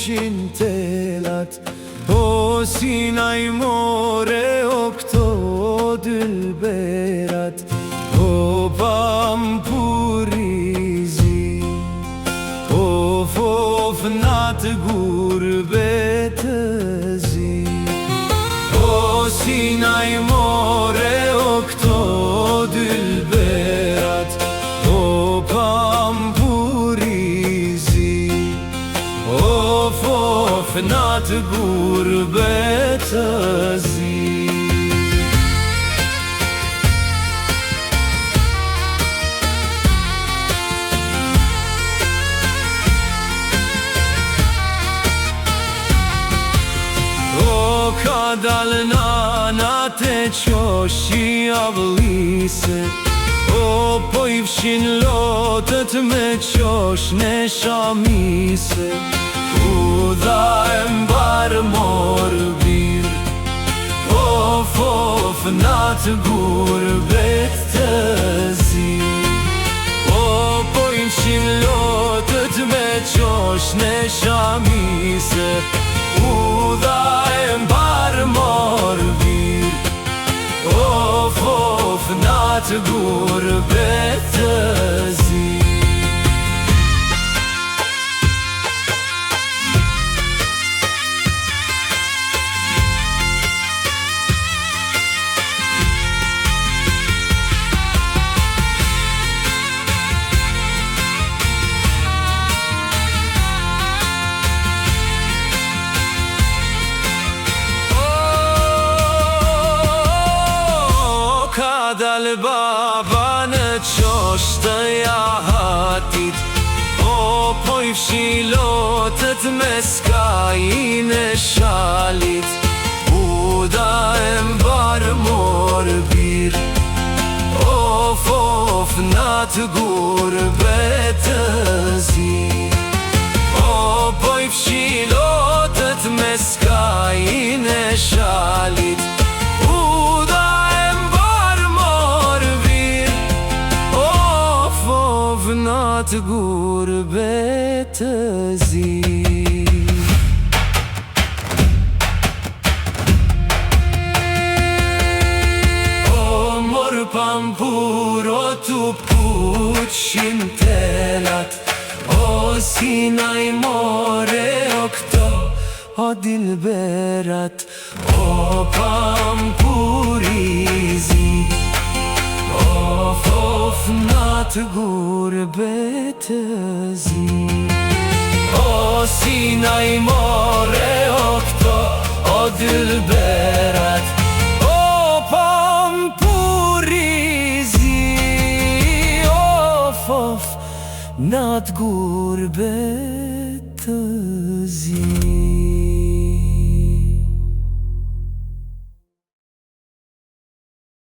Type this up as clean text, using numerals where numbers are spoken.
pushin telat. O Sinaj more, o këto dylberat, o pampurizi, of natë gurbetëzi. O Sinaj more, o këto dylberat, o pampurizi, of natë gurbetëzi. Ka dal nana te qoshi avlise, o po i fshin lotët me qosh në shamise. U dha e mbar mor bir, of natë gurbet të zi. O po i fshin lotët me qosh në shamise. U dha e mbar mor bir, of natë gurbet të zi. Ka dal baba në qosh të jahatit, o po i fshi lotët me skajin e shalit. U dha e mbar mor bir, of natë gurbet të zi. O po i fshi lotët me skajin e shalit. Natë gurbet të zi. O mor pampur, o tu pushin telat, o Sinaj more, o këto o dilberat, o pampurizi, of natë gurbet të zi. O Sinaj more, o këto o dylberat, o pampurizi, of natë gurbet të zi.